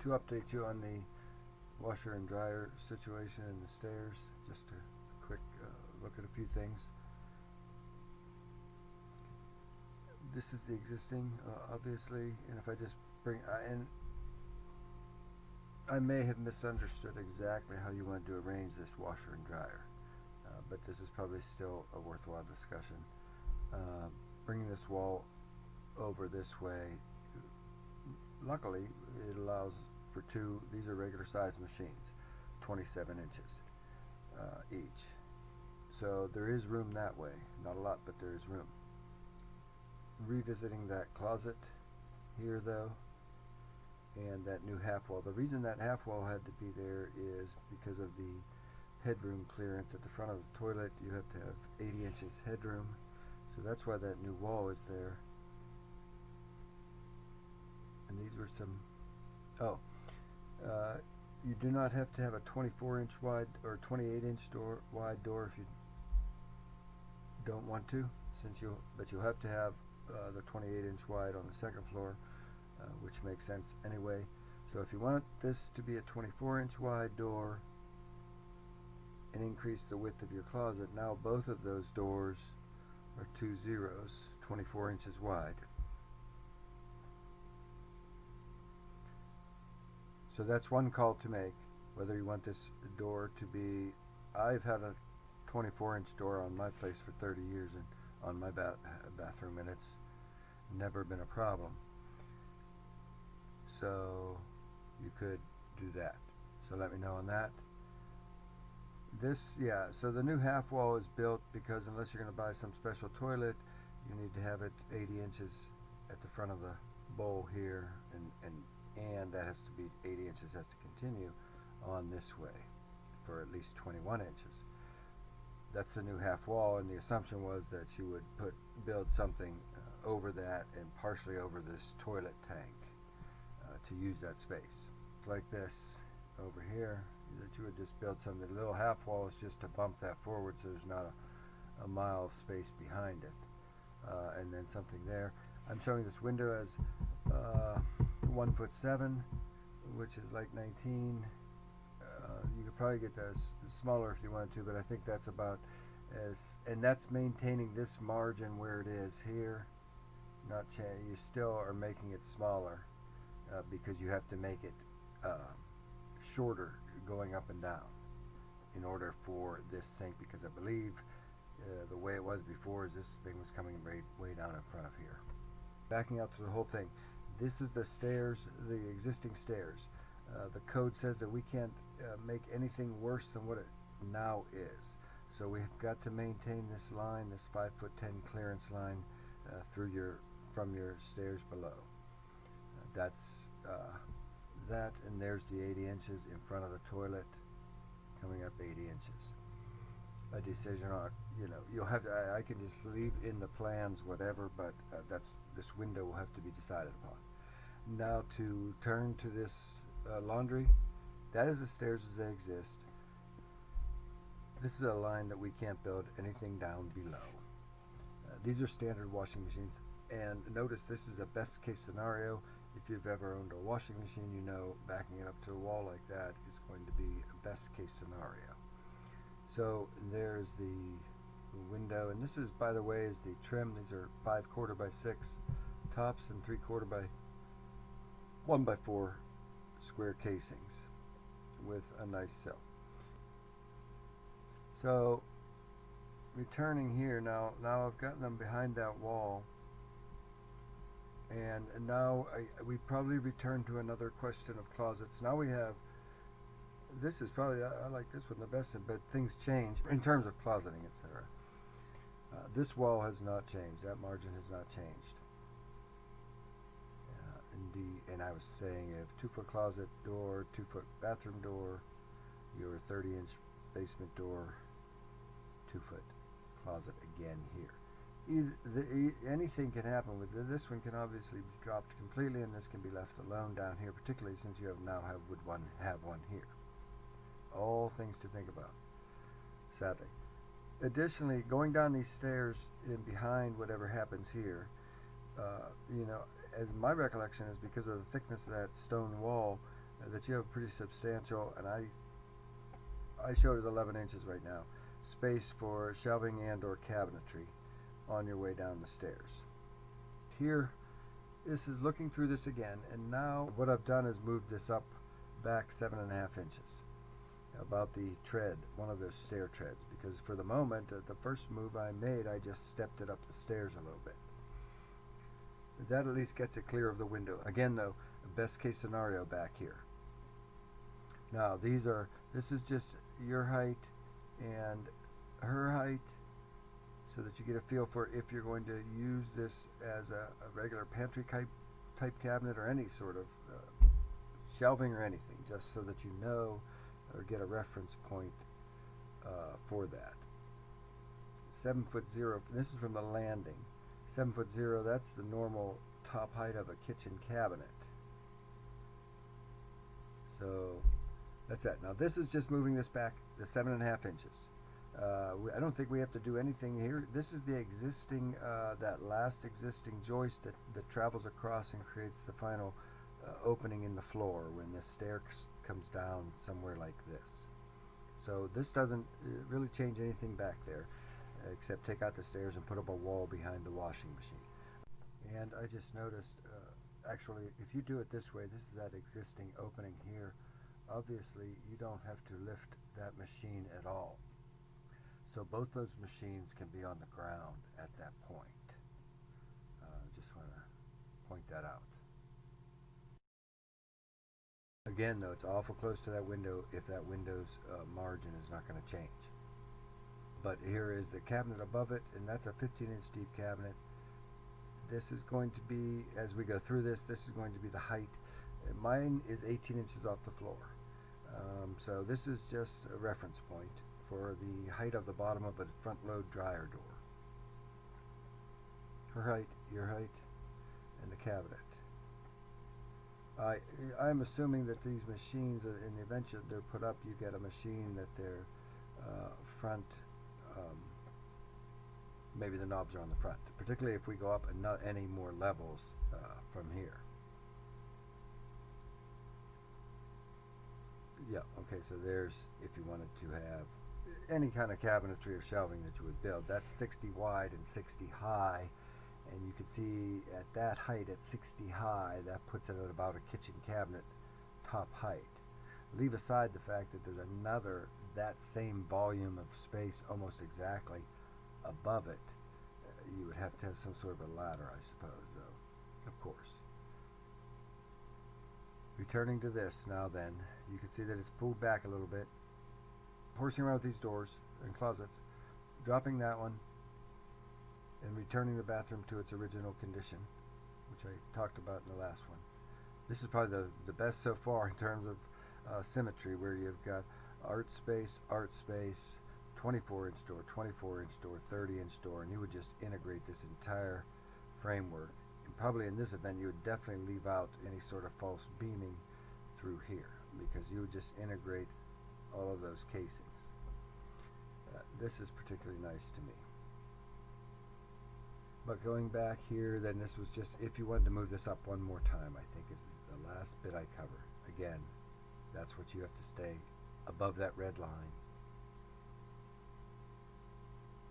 to update you on the washer and dryer situation and the stairs. Just a quick look at a few things. This is the existing, obviously, and if I just bring, and I may have misunderstood exactly how you want to arrange this washer and dryer, but this is probably still a worthwhile discussion. Bringing this wall over this way, luckily it allows for two. These are regular size machines, 27 inches each, so there is room that way. Not a lot, but there is room. Revisiting that closet here though, and that new half wall. The reason that half wall had to be there is because of the headroom clearance at the front of the toilet. You have to have 80 inches headroom, so that's why that new wall is there. And these were some, you do not have to have a 24-inch wide or 28-inch wide door if you don't want to, but you'll have to have the 28-inch wide on the second floor, which makes sense anyway. So if you want this to be a 24-inch wide door and increase the width of your closet, now both of those doors are 2 zeros, 24 inches wide. So that's one call to make, whether you want this door to be, I've had a 24-inch door on my place for 30 years and on my bathroom, and it's never been a problem. So you could do that. So let me know on that. So the new half wall is built because unless you're going to buy some special toilet, you need to have it 80 inches at the front of the bowl here, and that has to be 80 inches, has to continue on this way for at least 21 inches. That's the new half wall, and the assumption was that you would build something over that and partially over this toilet tank to use that space. Like this over here, that you would just build something. The little half wall is just to bump that forward so there's not a mile of space behind it. And then something there. I'm showing this window as 1'7", which is like 19. You could probably get that smaller if you wanted to, but I think that's about and that's maintaining this margin where it is here. You still are making it smaller because you have to make it shorter going up and down in order for this sink, because I believe the way it was before is this thing was coming way down in front of here. Backing up to the whole thing, this is the stairs, the existing stairs. The code says that we can't make anything worse than what it now is. So we've got to maintain this line, this 5'10" clearance line from your stairs below. That's that, and there's the 80 inches in front of the toilet, coming up 80 inches. A decision on, you'll have to, I can just leave in the plans whatever, but this window will have to be decided upon. Now to turn to this laundry, that is the stairs as they exist. This is a line that we can't build anything down below. These are standard washing machines, and notice this is a best case scenario. If you've ever owned a washing machine, you know backing it up to a wall like that is going to be a best case scenario. So there's the window, and this is, by the way, is the trim. These are 5/4 by 6 tops and 3/4 by 1 by 4 square casings with a nice sill. So returning here now I've gotten them behind that wall, and now we probably return to another question of closets. Now we have, this is probably, I like this one the best, but things change in terms of closeting, etc. This wall has not changed. That margin has not changed. And I was saying you have 2-foot closet door, 2-foot bathroom door, your 30-inch basement door, 2-foot closet again here. Anything can happen with this. This one can obviously be dropped completely, and this can be left alone down here, particularly since you would have one here. All things to think about, sadly. Additionally, going down these stairs and behind whatever happens here, as my recollection is, because of the thickness of that stone wall, that you have pretty substantial, and I showed it 11 inches right now, space for shelving and or cabinetry on your way down the stairs. Here, this is looking through this again, and now what I've done is moved this up back 7.5 inches, about the tread, one of those stair treads, because for the moment, the first move I made, I just stepped it up the stairs a little bit. That at least gets it clear of the window. Again though, best case scenario back here. Now this is just your height and her height, so that you get a feel for if you're going to use this as a regular pantry type cabinet or any sort of shelving or anything, just so that you know or get a reference point for that. 7'0", this is from the landing. 7'0", that's the normal top height of a kitchen cabinet. So that's that. Now this is just moving this back the 7.5 inches. I don't think we have to do anything here. This is the existing, that last existing joist that travels across and creates the final opening in the floor when this stair comes down somewhere like this. So this doesn't really change anything back there, except take out the stairs and put up a wall behind the washing machine. And I just noticed, actually, if you do it this way, this is that existing opening here. Obviously, you don't have to lift that machine at all. So both those machines can be on the ground at that point. Just want to point that out. Again, though, it's awful close to that window if that window's margin is not going to change. But here is the cabinet above it, and that's a 15-inch deep cabinet. This is going to be, as we go through this is going to be the height. Mine is 18 inches off the floor. So this is just a reference point for the height of the bottom of a front load dryer door. Her height, your height, and the cabinet. I'm assuming that these machines, in the event that they're put up, you get a machine that their front, maybe the knobs are on the front, particularly if we go up any more levels from here. Yeah, okay, so there's, if you wanted to have any kind of cabinetry or shelving that you would build, that's 60 wide and 60 high, and you can see at that height, at 60 high, that puts it at about a kitchen cabinet top height. Leave aside the fact that there's another, that same volume of space almost exactly above it. You would have to have some sort of a ladder, I suppose, though, of course. Returning to this now then, you can see that it's pulled back a little bit. Horsing around with these doors and closets, dropping that one, and returning the bathroom to its original condition, which I talked about in the last one. This is probably the best so far in terms of symmetry, where you've got art space, 24-inch door, 24-inch door, 30-inch door, and you would just integrate this entire framework. And probably in this event, you would definitely leave out any sort of false beaming through here, because you would just integrate all of those casings. This is particularly nice to me. But going back here, then this was just, if you wanted to move this up one more time, I think is the last bit I cover. Again, that's what you have to stay above that red line.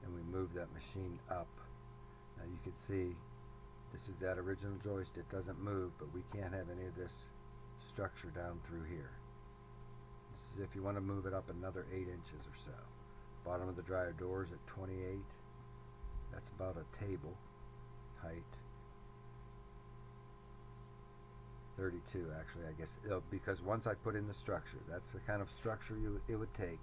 And we move that machine up. Now you can see, this is that original joist. It doesn't move, but we can't have any of this structure down through here. This is if you want to move it up another 8 inches or so. Bottom of the dryer doors at 28. That's about a table height. 32 actually, I guess, because once I put in the structure, that's the kind of structure it would take.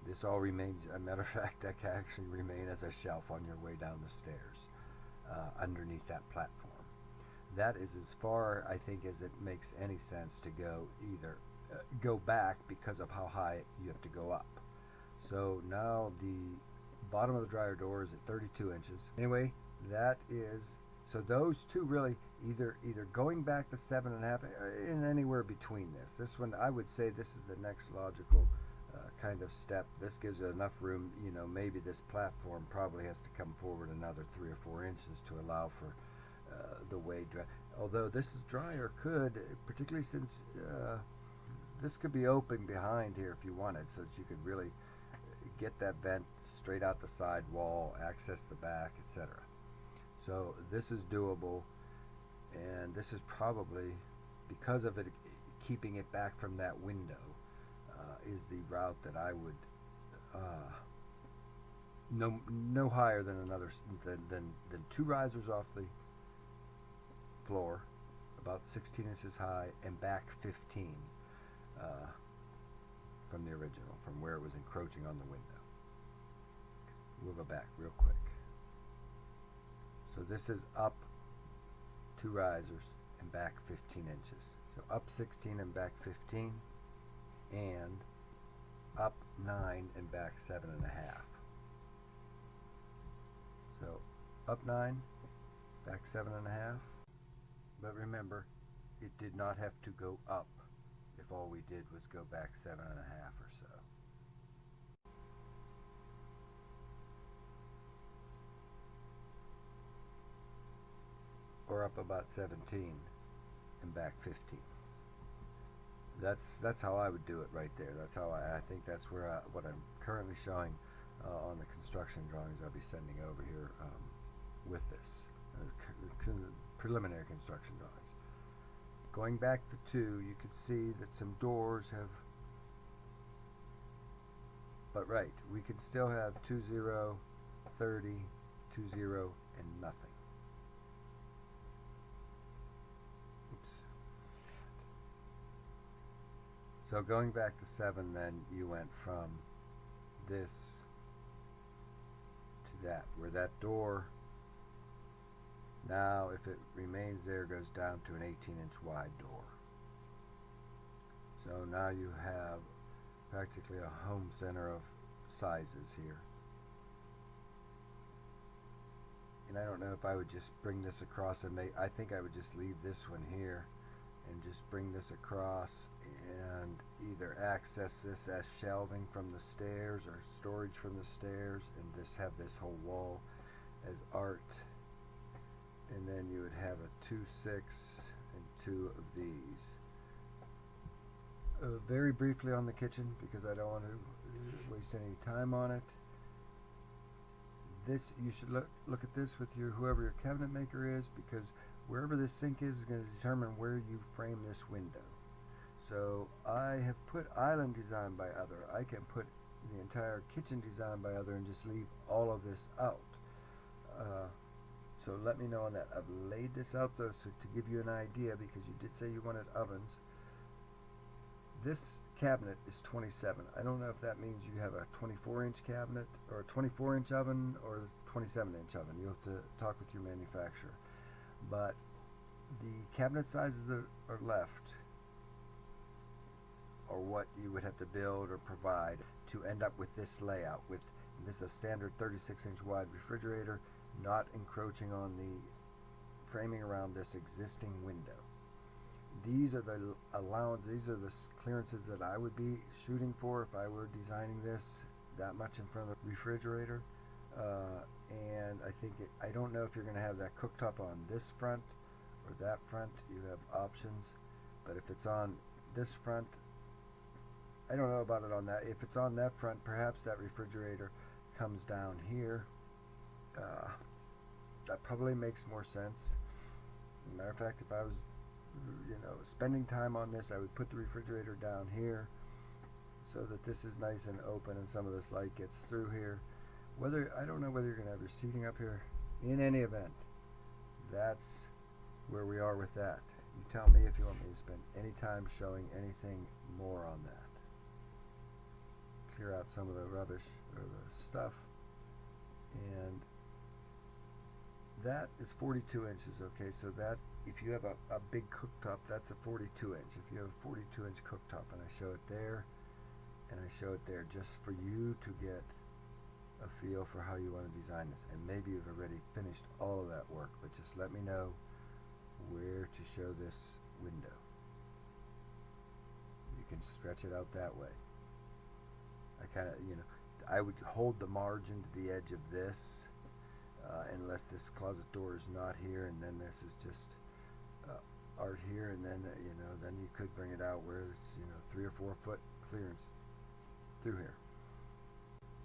This all remains, as a matter of fact, that can actually remain as a shelf on your way down the stairs underneath that platform. That is as far, I think, as it makes any sense to go either go back because of how high you have to go up. So now the bottom of the dryer door is at 32 inches. Anyway, that is, so those two really either going back to 7.5 and anywhere between this. This one, I would say this is the next logical kind of step. This gives it enough room, you know, maybe this platform probably has to come forward another 3 or 4 inches to allow for the way Although this is drier, could, particularly since this could be open behind here if you wanted, so that you could really get that vent straight out the side wall, access the back, etc. So this is doable, and this is probably, because of it keeping it back from that window, is the route that I would no higher than than two risers off the floor, about 16 inches high, and back 15 from the original, from where it was encroaching on the window. We'll go back real quick. So this is up 2 risers and back 15 inches. So up 16 and back 15, and up 9 and back 7.5. So up 9, back 7.5. But remember, it did not have to go up if all we did was go back 7.5 or so. Or up about 17 and back 15. That's how I would do it right there. That's how I think that's where what I'm currently showing on the construction drawings I'll be sending over here with this preliminary construction drawings. Going back to 2, you could see that some doors have, but right, we could still have 2, 0, 30, 2, 0, and nothing. So going back to 7, then you went from this to that, where that door, now if it remains there, goes down to an 18-inch wide door. So now you have practically a home center of sizes here. And I don't know if I would just bring this across and I think I would just leave this one here and just bring this across and either access this as shelving from the stairs or storage from the stairs, and just have this whole wall as art. And then you would have a 2, 6, and 2 of these. Very briefly on the kitchen, because I don't want to waste any time on it. This, you should look at this with whoever your cabinet maker is, because wherever this sink is going to determine where you frame this window. So I have put island design by other. I can put the entire kitchen design by other and just leave all of this out. So let me know on that. I've laid this out though, so to give you an idea, because you did say you wanted ovens. This cabinet is 27. I don't know if that means you have a 24-inch cabinet or a 24-inch oven or a 27-inch oven. You'll have to talk with your manufacturer. But the cabinet sizes that are left are what you would have to build or provide to end up with this layout. With this a standard 36-inch wide refrigerator, not encroaching on the framing around this existing window. These are the allowance, these are the clearances that I would be shooting for if I were designing this that much in front of the refrigerator. And I think I don't know if you're going to have that cooktop on this front or that front. You have options, but if it's on this front, I don't know about it on that. If it's on that front, perhaps that refrigerator comes down here. That probably makes more sense. As a matter of fact, if I was spending time on this, I would put the refrigerator down here so that this is nice and open and some of this light gets through here. I don't know whether you're going to have your seating up here. In any event, that's where we are with that. You tell me if you want me to spend any time showing anything more on that. Clear out some of the rubbish or the stuff. And that is 42 inches, okay? So that, if you have a big cooktop, that's a 42 inch. If you have a 42 inch cooktop, and I show it there, and I show it there, just for you to get a feel for how you want to design this. And maybe you've already finished all of that work, but just let me know where to show this window. You can stretch it out that way. I kind of, I would hold the margin to the edge of this, unless this closet door is not here, and then this is just art here, and then then you could bring it out where it's 3 or 4 foot clearance through here.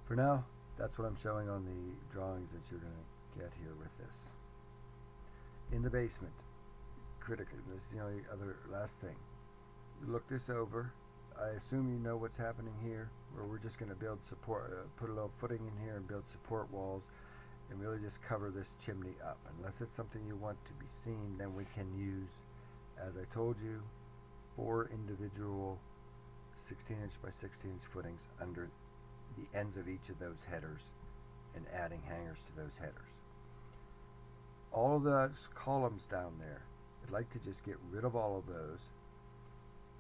For now, that's what I'm showing on the drawings that you're going to get here with this. In the basement, critically, this is the only other last thing. Look this over. I assume you know what's happening here, where we're just going to build support, put a little footing in here and build support walls, and really just cover this chimney up. Unless it's something you want to be seen, then we can use, as I told you, 4 individual 16-inch by 16-inch footings under the ends of each of those headers and adding hangers to those headers. All of those columns down there, I'd like to just get rid of all of those.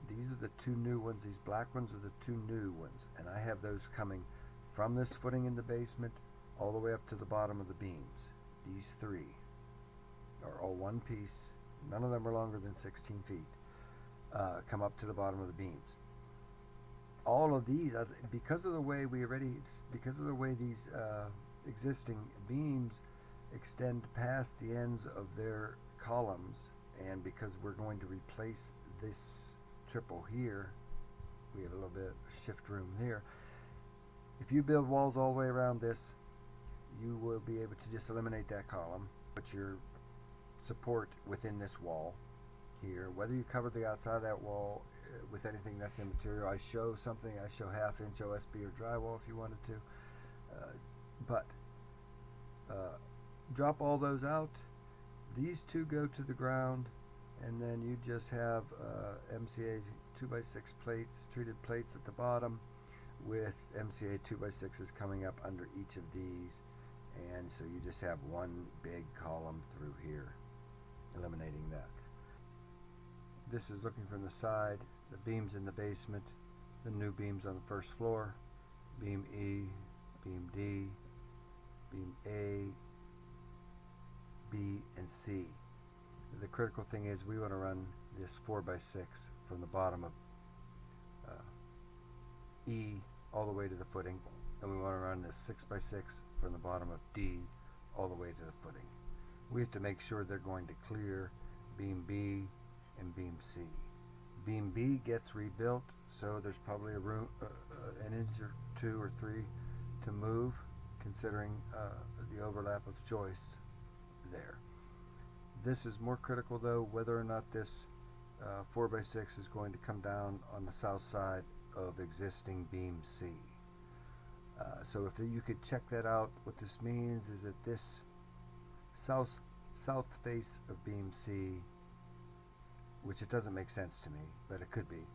These are the 2 new ones. These black ones are the 2 new ones, and I have those coming from this footing in the basement all the way up to the bottom of the beams. These 3 are all one piece. None of them are longer than 16 feet. Come up to the bottom of the beams. All of these, because of the way these existing beams extend past the ends of their columns, and because we're going to replace this triple here, we have a little bit of shift room here. If you build walls all the way around this, you will be able to just eliminate that column, put your support within this wall here. Whether you cover the outside of that wall with anything that's in material, I show something, I show 1/2-inch OSB or drywall if you wanted to, but drop all those out. These 2 go to the ground, and then you just have MCA 2x6 plates, treated plates at the bottom, with MCA 2x6s coming up under each of these, and so you just have one big column through here, eliminating that. This is looking from the side, the beams in the basement, the new beams on the first floor, beam E, beam D, beam A, B, and C. The critical thing is we want to run this 4x6 from the bottom of E all the way to the footing, and we want to run this 6x6 from the bottom of D all the way to the footing. We have to make sure they're going to clear beam B and beam C. Beam B gets rebuilt, so there's probably a room, an inch or 2 or 3 to move, considering the overlap of joists there. This is more critical, though, whether or not this 4x6 is going to come down on the south side of existing beam C. So if you could check that out, what this means is that this south face of beam C, which it doesn't make sense to me, but it could be,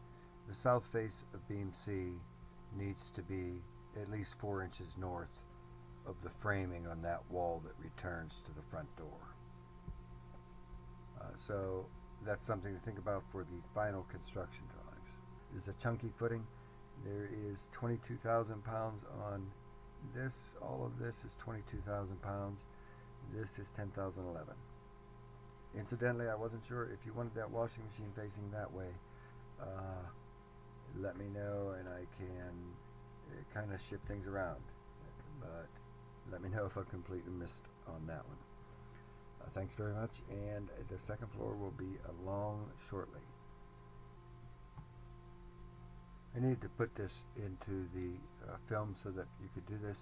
the south face of beam C needs to be at least 4 inches north of the framing on that wall that returns to the front door. So that's something to think about for the final construction drawings. This is a chunky footing. There is 22,000 pounds on this. All of this is 22,000 pounds. This is 10,011. Incidentally, I wasn't sure if you wanted that washing machine facing that way. Let me know, and I can kind of shift things around. But let me know if I've completely missed on that one. Thanks very much, and the second floor will be along shortly. I needed to put this into the film so that you could do this.